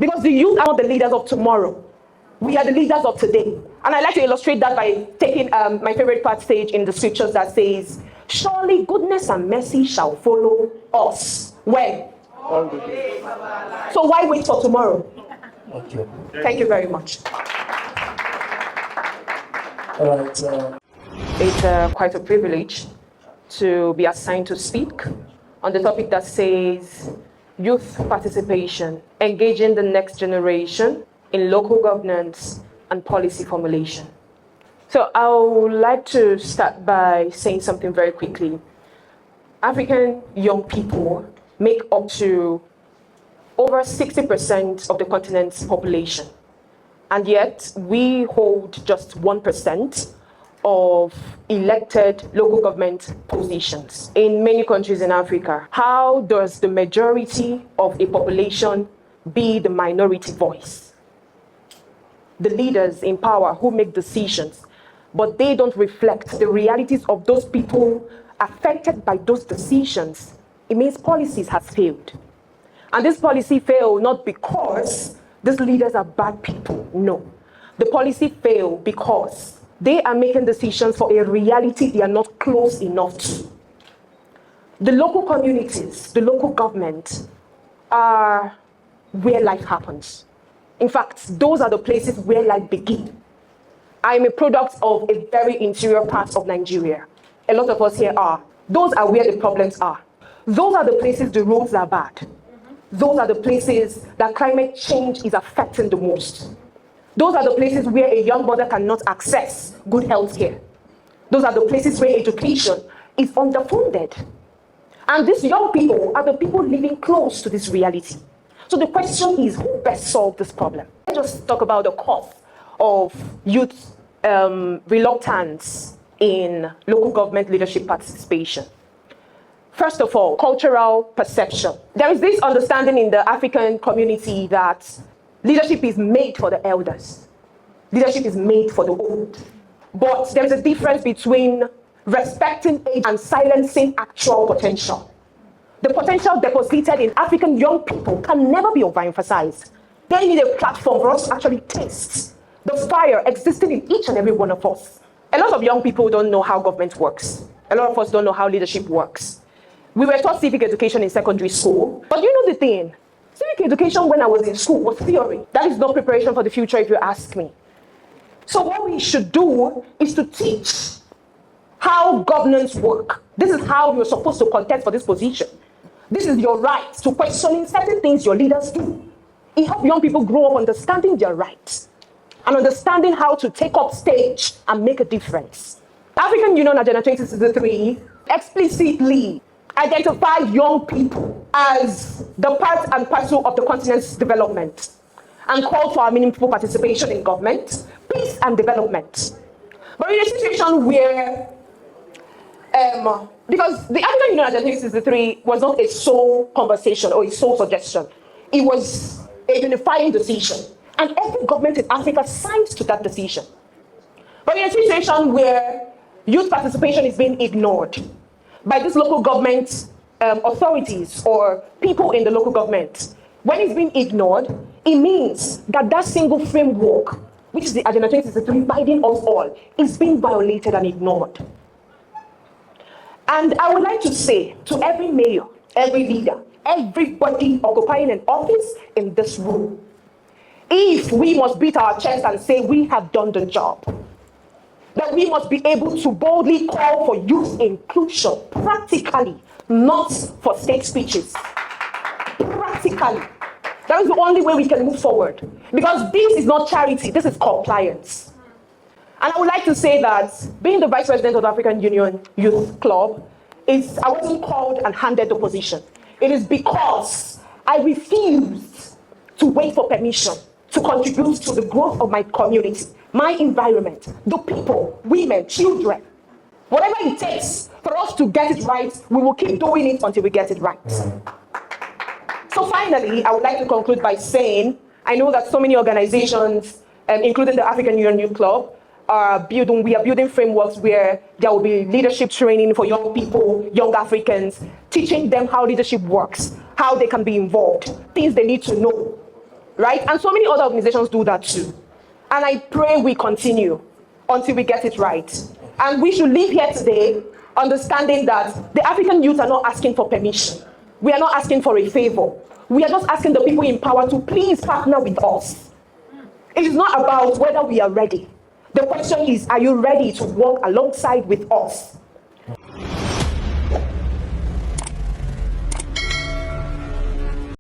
Because the youth are not the leaders of tomorrow. We are the leaders of today. And I like to illustrate that by taking my favorite passage in the scriptures that says, surely goodness and mercy shall follow us. When? All the days. So why wait for tomorrow? Okay. Thank you very much. All right. It's quite a privilege to be assigned to speak on the topic that says youth participation, engaging the next generation in local governance and policy formulation. So I would like to start by saying something very quickly. African young people make up to over 60% of the continent's population. And yet we hold just 1% of elected local government positions in many countries in Africa. How does the majority of a population be the minority voice? The leaders in power who make decisions, but they don't reflect the realities of those people affected by those decisions. It means policies has failed. And this policy failed not because these leaders are bad people, no. The policy failed because they are making decisions for a reality they are not close enough to. The local communities, the local government are where life happens. In fact, those are the places where life begins. I'm a product of a very interior part of Nigeria. A lot of us here are. Those are where the problems are. Those are the places the roads are bad. Those are the places that climate change is affecting the most. Those are the places where a young mother cannot access good health care. Those are the places where education is underfunded. And these young people are the people living close to this reality. So the question is, who best solve this problem? Let's just talk about the cause of youth reluctance in local government leadership participation. First of all, cultural perception. There is this understanding in the African community that leadership is made for the elders. Leadership is made for the old. But there is a difference between respecting age and silencing actual potential. The potential deposited in African young people can never be overemphasized. They need a platform for us to actually taste the fire existing in each and every one of us. A lot of young people don't know how government works. A lot of us don't know how leadership works. We were taught civic education in secondary school. But you know the thing, civic education when I was in school was theory. That is not preparation for the future if you ask me. So what we should do is to teach how governance work. This is how you're supposed to contest for this position. This is your right to questioning certain things your leaders do. It helps young people grow up understanding their rights and understanding how to take up stage and make a difference. African Union Agenda 2063 explicitly identify young people as the part and parcel of the continent's development and call for our meaningful participation in government, peace and development. But in a situation where, because the African Union Agenda 2063 was not a sole conversation or a sole suggestion, it was a unifying decision. And every government in Africa signs to that decision. But in a situation where youth participation is being ignored by these local government authorities or people in the local government, when it's being ignored, it means that that single framework, which is the Agenda 2063 binding us all, is being violated and ignored. And I would like to say to every mayor, every leader, everybody occupying an office in this room, if we must beat our chest and say we have done the job, that we must be able to boldly call for youth inclusion, practically, not for state speeches. Practically. That is the only way we can move forward. Because this is not charity, this is compliance. And I would like to say that being the Vice President of the African Union Youth Club, I wasn't called and handed the position. It is because I refused to wait for permission to contribute to the growth of my community, my environment, the people, women, children. Whatever it takes for us to get it right, we will keep doing it until we get it right. So finally, I would like to conclude by saying, I know that so many organizations, including the African Union Youth Club, we are building frameworks where there will be leadership training for young people, young Africans, teaching them how leadership works, how they can be involved, things they need to know. right? And so many other organizations do that too. And I pray we continue until we get it right. And we should leave here today understanding that the African youth are not asking for permission. We are not asking for a favor. We are just asking the people in power to please partner with us. It is not about whether we are ready. The question is, are you ready to work alongside with us